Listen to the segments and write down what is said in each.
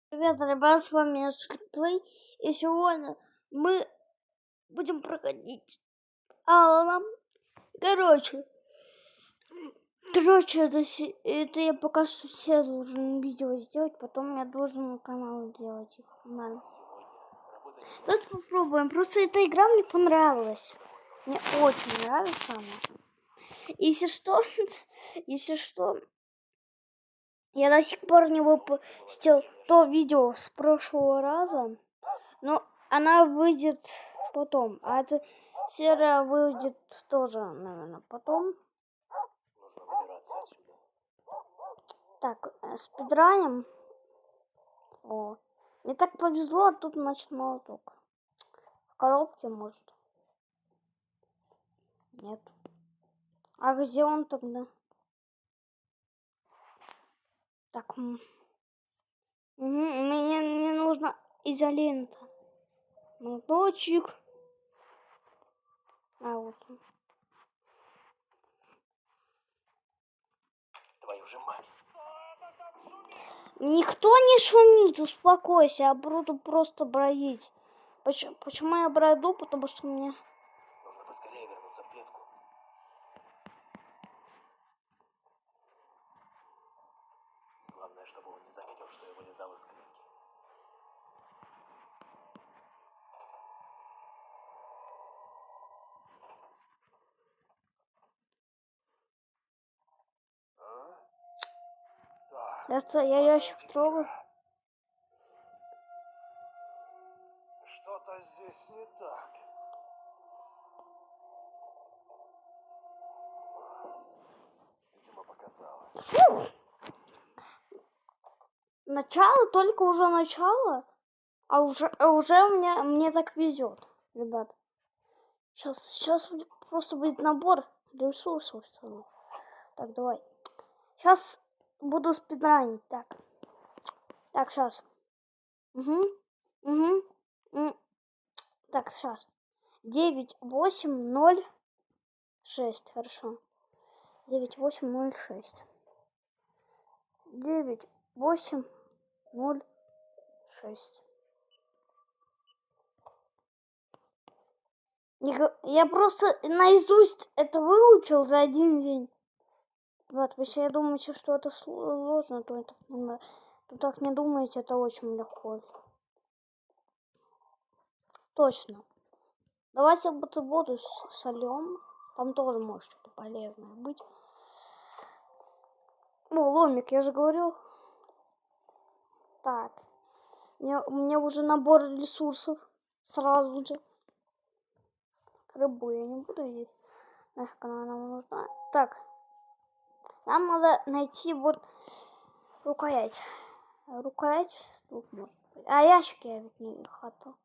Ребят, с вами Скрипплей, и сегодня мы будем проходить Алана. Короче, это я пока что все должен видео сделать, потом я должен на канал делать их. Давайте попробуем. Просто эта игра мне понравилась. Мне очень нравится она. Если что, если что, я до сих пор не выпустил то видео с прошлого раза, но она выйдет потом. А эта серия выйдет тоже, наверное, потом. Так, спидраним. О, мне так повезло, а тут ночной ток. В коробке, может? Нет. А где он тогда? Так, мне нужно изолента. Молоточек. А вот он. Твою же мать. Никто не шумит, успокойся, я буду просто бродить. Почему я броду? Потому что мне... Нужно поскорее вернуться в клетку. Главное, чтобы он не заметил, что я вылезал из клетки. Это я ящик трогал. Что-то здесь не так. Видимо, показалось. Начало, только уже начало, а уже мне так везет, ребят. Сейчас просто будет набор ресурсов. Так, давай. Сейчас буду спидранить. Так, сейчас. Так, сейчас. 9806. Хорошо. 9806. 9806. Я просто наизусть это выучил за один день. Вот, если я думаю, что это сложно, то это не надо. То так не думаете, это очень легко. Точно. Давайте воду сольем. Там тоже может что-то полезное быть. Ну, ломик, я же говорил. Так. Мне уже набор ресурсов. Сразу же. Рыбу я не буду есть. Нафиг она нам нужна. Так. Нам надо найти вот рукоять. Рукоять тут может быть. А ящики я ведь не хватал.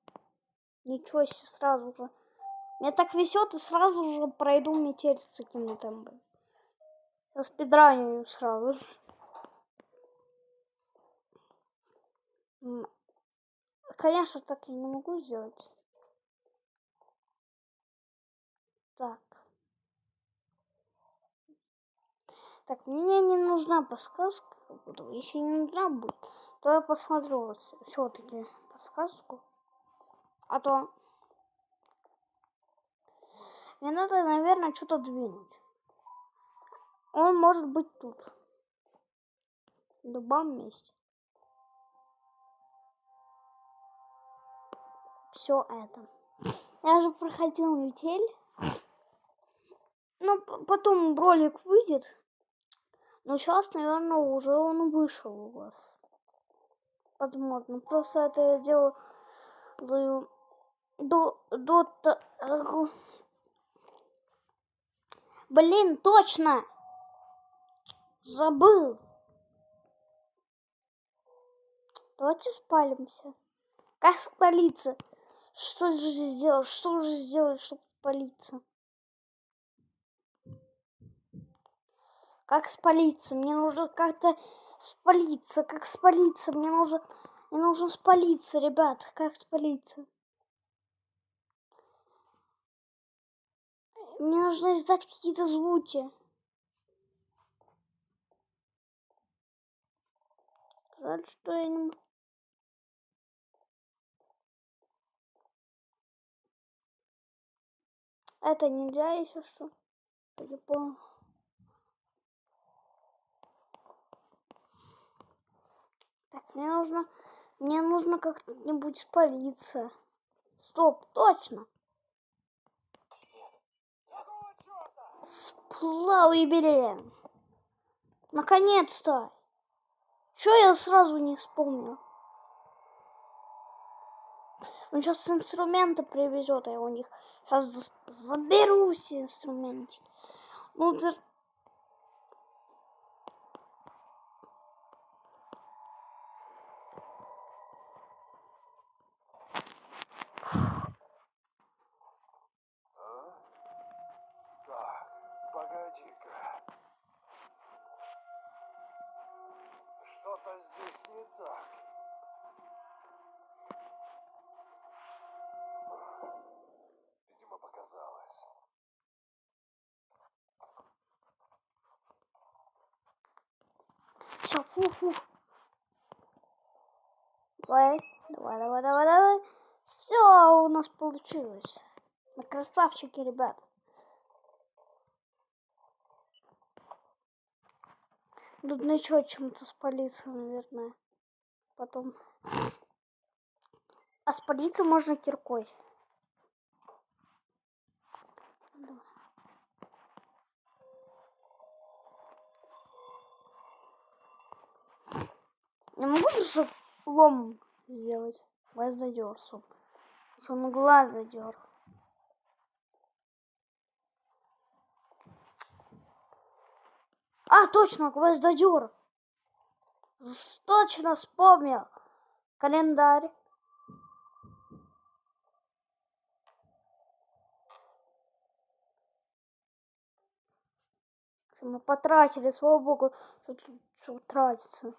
Ничего себе, сразу же. Меня так везет, и сразу же пройду метель с таким темпом. Спидраню сразу же. Конечно, так я не могу сделать. Так. Так, мне не нужна подсказка. Если не нужна будет, то я посмотрю все-таки подсказку. А то мне надо, наверное, что-то двинуть. Он может быть тут. В любом месте. Все это. Я же проходил метель. Ну, потом ролик выйдет. Но сейчас, наверное, уже он вышел у вас. Возможно. Просто это я делаю Блин, точно! Забыл. Давайте спалимся. Как спалиться? Что же сделать? Что же сделать, чтобы спалиться? Как спалиться? Мне нужно как-то спалиться. Как спалиться? Мне нужно спалиться, ребят. Как спалиться? Мне нужно издать какие-то звуки. Жаль, что я не... Это нельзя, если что. Я понял. Так, мне нужно как-нибудь спалиться. Стоп, точно. Сплав юбилей. Наконец-то. Чё я сразу не вспомнил? Он сейчас инструменты привезет, а я у них сейчас заберу все инструменты. Ну, Так, погоди-ка. Что-то здесь не так. Видимо, показалось. все, фу. Давай. Все у нас получилось. Мы красавчики, ребят. Тут ничего чем-то спалиться, наверное. Потом. А спалиться можно киркой. Я могу же лом сделать? Глаз задер, суп. Если он глаз задер. А, точно, гвоздодер. Точно вспомнил. Календарь. Мы потратили, слава богу, что тратится.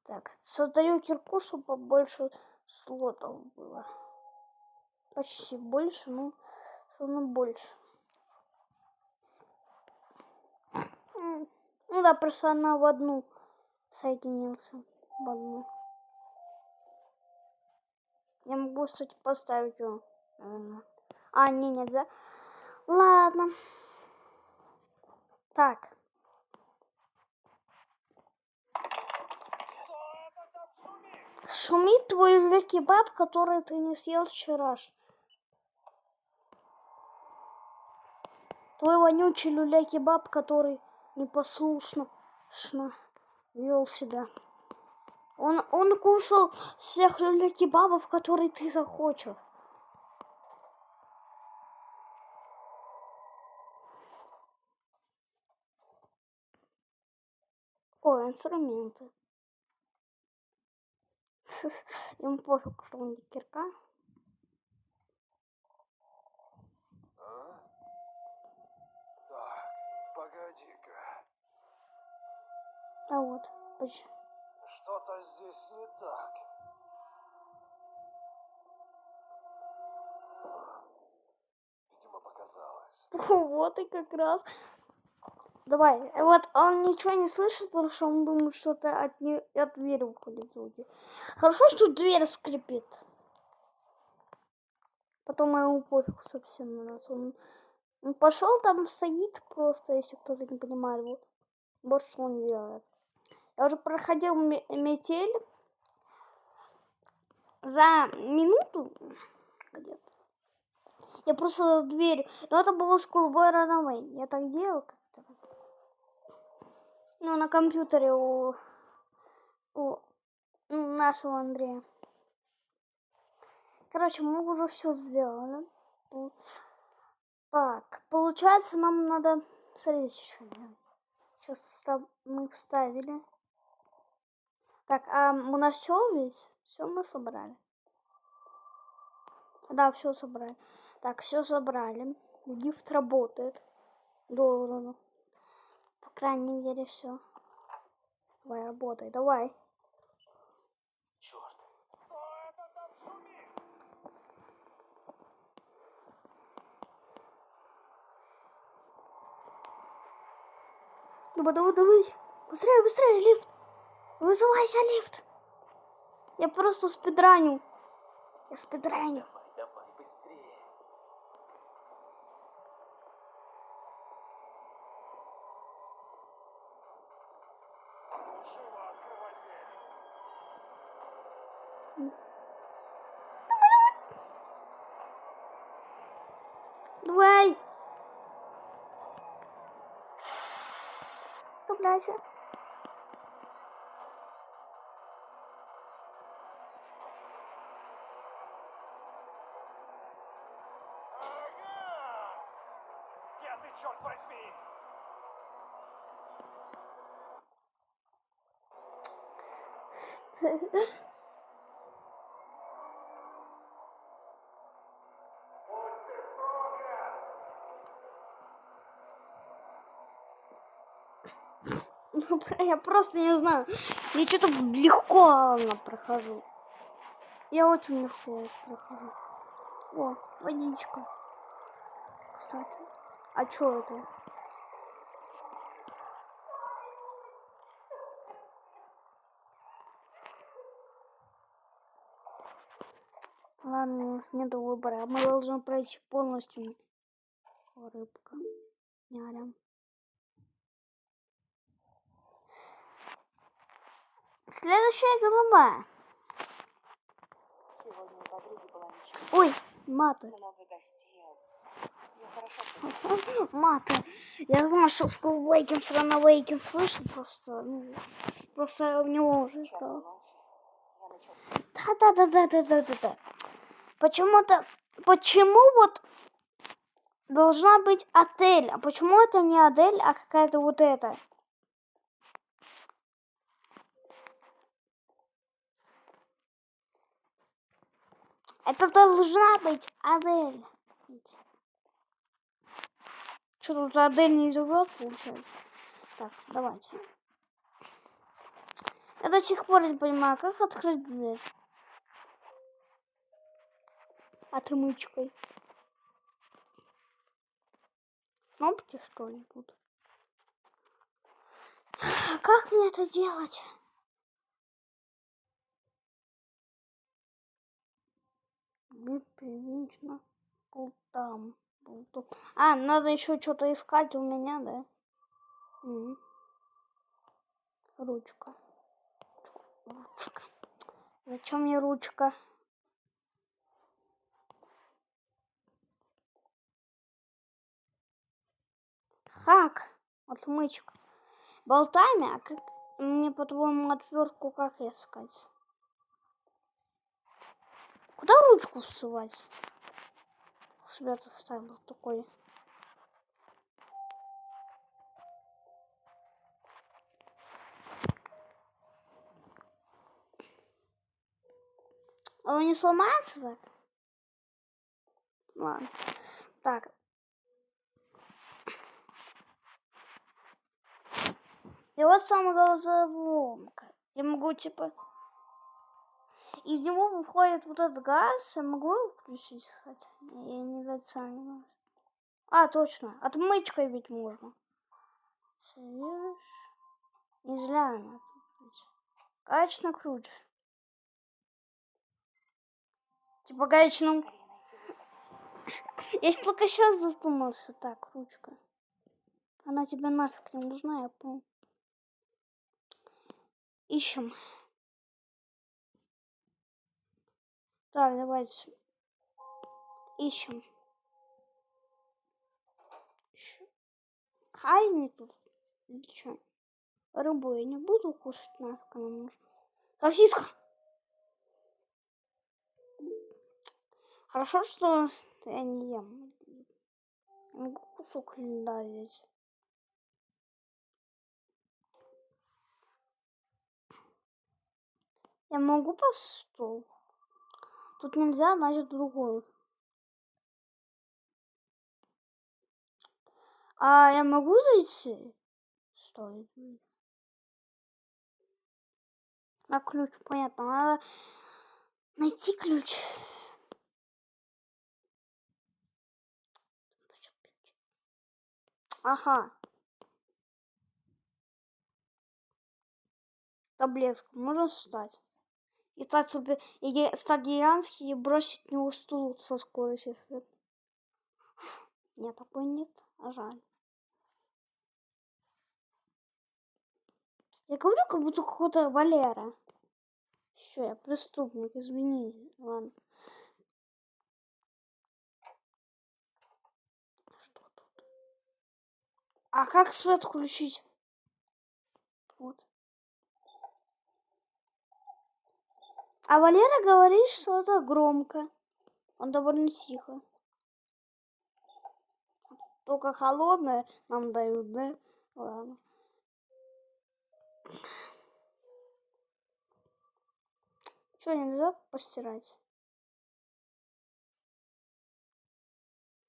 Так, создаю кирку, чтобы побольше слотов было. Почти больше, но все равно больше. Ну да, просто она в одну соединился. В одну. Я могу, кстати, поставить его. А, не, нельзя. Ладно. Так. Шумит твой люля-кебаб, который ты не съел вчера. Твой вонючий люля-кебаб, который непослушно вел себя. Он кушал всех люля-кебабов, которые ты захочешь. Ой, инструменты. Ему пофиг, что он кирка. Так, погоди-ка. А вот. Что-то здесь не так. Видимо, показалось. Вот и как раз. Давай. Вот он ничего не слышит, потому что он думает, что это от двери уходит звуки. Хорошо, что дверь скрипит. Потом ему пофиг совсем на нас. Он пошел там стоит просто, если кто-то не понимает. Вот что он делает. Я уже проходил метель за минуту где-то. Я просто дверь. Но это было Schoolboy Runaway. Я так делал как-то. Ну, на компьютере у нашего Андрея. Короче, мы уже все сделали. Так, получается, нам надо... Смотрите, что делать. Сейчас мы вставили. Так, а у нас все ведь? Все мы собрали. Да, все собрали. Так, все собрали. Лифт работает. Должен. По крайней мере, все. Давай, работай, давай. Черт. Кто это там шумит? Давай. Быстрее, лифт. Вызывайся, лифт. Я просто спидраню. Я спидраню. Давай, быстрее. Давай. Вставляйся. Ага! Где ты, черт возьми? Будь ты проклят! Я просто не знаю. Я что-то легко прохожу. Я очень легко прохожу. О, водичка. Кстати. А что это? Ладно, у нас нет выбора. Мы должны пройти полностью. О, рыбка. Нярям. Следующая голова. Сегодня у подруги была вечеринка. Ой, маты. Много гостей. Я хорошо Маты. Я знаю, что School Awakens, Run Awakens вышел просто. Просто у него уже час было. ночи. Я начал. Да. Почему-то, почему вот должна быть отель? А почему это не отель, а какая-то вот эта? Это должна быть отель. Что тут отель не живет, получается? Так, давайте. Я до сих пор не понимаю, как открыть дверь. Отмычкой. Кнопки, что ли, тут? Как мне это делать? Непривычно. Был там. А, надо еще что-то искать у меня, да? Ручка. Ручка. Зачем мне ручка? Хак. Отмычка. Болтами, а как мне, по-твоему, отвертку как искать? Куда ручку всувать? Свет оставил такой. А он не сломается так? Ладно. Так. И вот самая головоломка. Я могу, типа... Из него выходит вот этот газ. Я могу его включить, кстати? Я не доцениваю. А, точно. Отмычкой ведь можно. Союз. Не зря она. Гаечный ключ. Типа гаечным... Я только сейчас задумался. Так, ручка. Она тебе нафиг не нужна, я понял. Ищем. Так, давайте. Ищем. Казни тут? Или что? Рыбу я не буду кушать, нафиг она нужна. Сосиска! Хорошо, что я не ем. Могу кусок льда взять. Я могу по стол? Тут нельзя, значит другую. А я могу зайти? Стой. А ключ, понятно. Надо найти ключ. Ага. Таблетку можно встать. И стать супер... И стать гигантским и бросить в него стул со скоростью света. Нет, такой нет. А жаль. Я говорю, как будто какой-то Валера. Все, я преступник, извините. Ладно. Что тут? А как свет включить? Вот. А Валера говорит, что это громко. Он довольно тихо. Только холодное нам дают, да? Ладно. Что, нельзя постирать?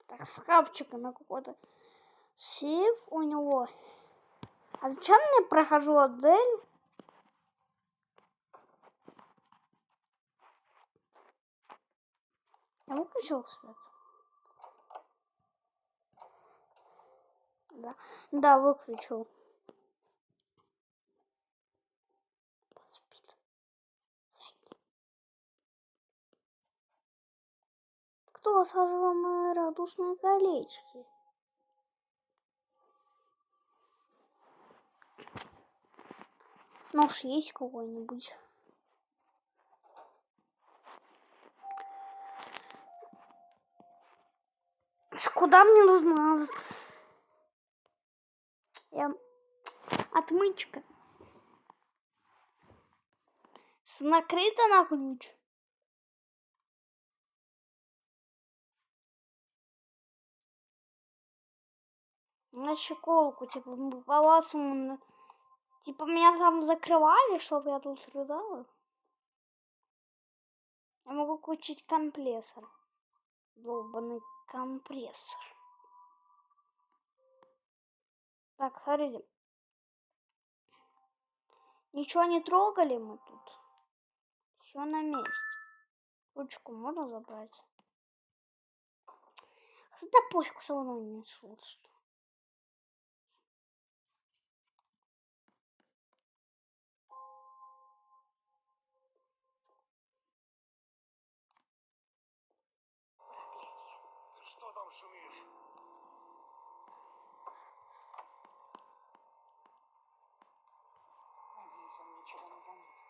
Так, с шкафчика на какой-то сейф у него. А зачем я прохожу отель? Я выключил свет? Да, да, выключил. Кто сожрал мои радужные колечки? Нож есть какой-нибудь? Куда мне нужно? Отмычка. Накрыта на ключ. На щеколку, типа, по ласому. Типа, меня там закрывали, чтобы я тут рыдала. Я могу включить компрессор. Долбаный компрессор. Так, смотрите. Ничего не трогали мы тут. Все на месте. Ручку можно забрать? Да пофиг, все равно не слышно. Проклятие. Ты что там шумишь? Надеюсь, он ничего не заметит.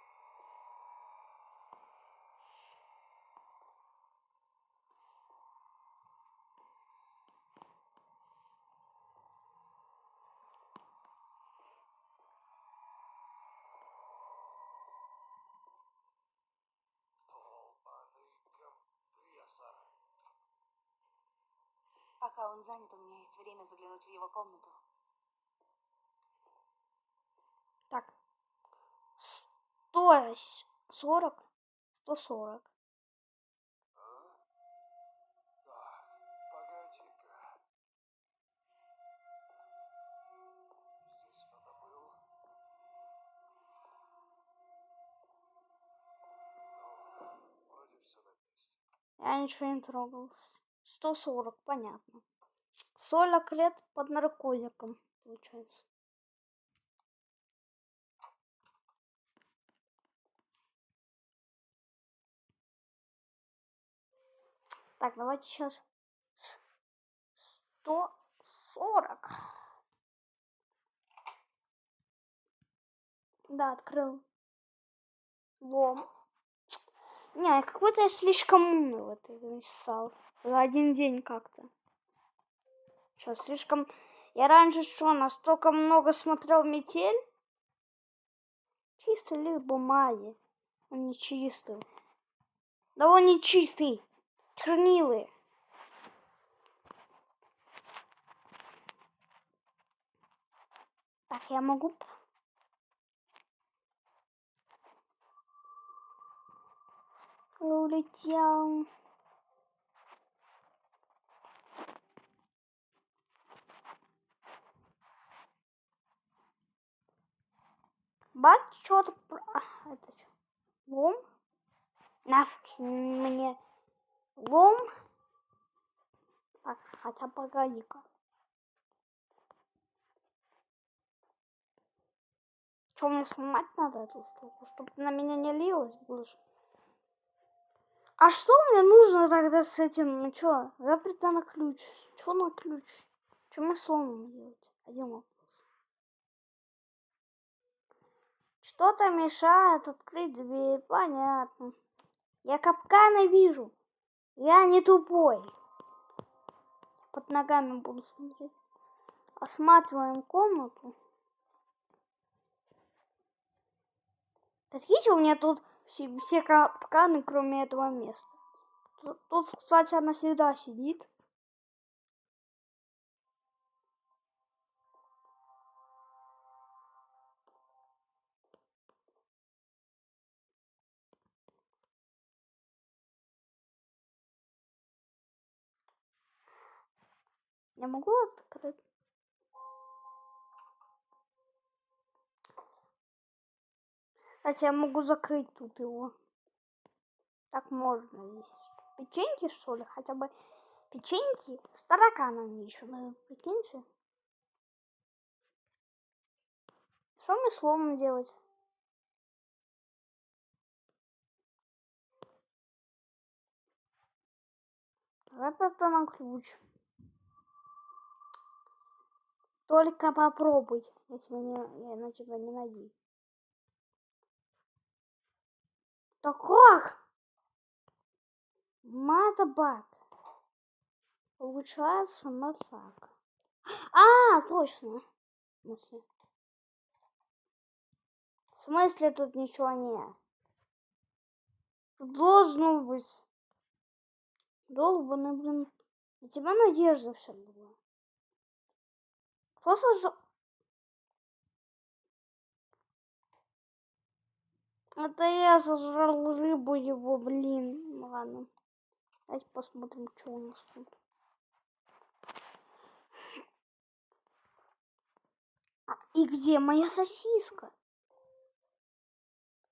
Долбаный компрессор. Пока он занят, у меня есть время заглянуть в его комнату. Так. 140. 140. А? Так, погоди-ка. Здесь кто-то был? Ну, вроде все на месте. Я ничего не трогал. 140, понятно. 40 лет под наркотиком, получается. Так, давайте сейчас 140. Да, открыл. Лом. Не, какой-то я слишком умный в это написал. За один день как-то. Что, слишком... Я раньше что, настолько много смотрел «Метель»? Чистый лист бумаги. Он не чистый. Да он не чистый. Чернилы. Так, я могу... Я улетел. Бат, что-то... Это что? Лом? Нафиг мне лом. Так, хотя погоди-ка. Что, мне сломать надо эту штуку, чтобы на меня не лилось больше? А что мне нужно тогда с этим? Ну что, запрета на ключ. Что на ключ? Что мне сломано делать? Один вопрос. Что-то мешает открыть дверь, понятно. Я капканы вижу. Я не тупой. Под ногами буду смотреть. Осматриваем комнату. Смотрите, у меня тут все капканы, кроме этого места. Тут, кстати, она всегда сидит. Я могу открыть? Кстати, я могу закрыть тут его. Так можно здесь. Печеньки, что ли? Хотя бы печеньки с тараканами еще. Прикиньте. Что мне словом делать? Это на ключ. Только попробуй, если я на тебя не надеюсь. Да как? Матабак. Получается масак. А, точно. В смысле тут ничего нет? Должно быть. Долбаный, блин. На тебя надежда вся была. Кто сожрал? Это я сожрал рыбу его, блин. Ладно. Давайте посмотрим, что у нас тут. И где моя сосиска?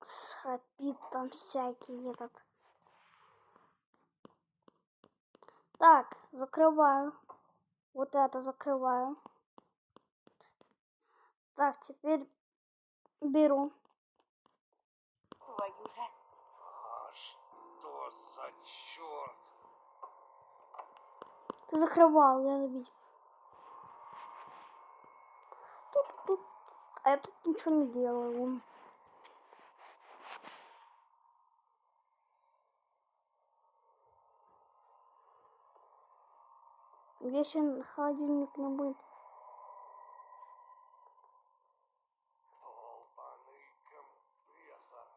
Схрапит там всякий этот. Так, закрываю. Вот это закрываю. Так, теперь беру. Твою же. Что за черт? Ты закрывал, я видел. Тут. А я тут ничего не делаю. Если холодильник не будет. Долбаный компрессор.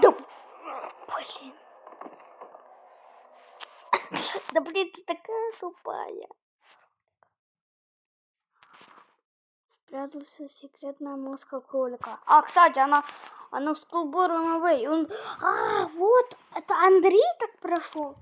Да, блин. Да блин, ты такая тупая. Спрятался секретная маска кролика. А, кстати, она в Skullborn Away. Вот, это Андрей так прошел.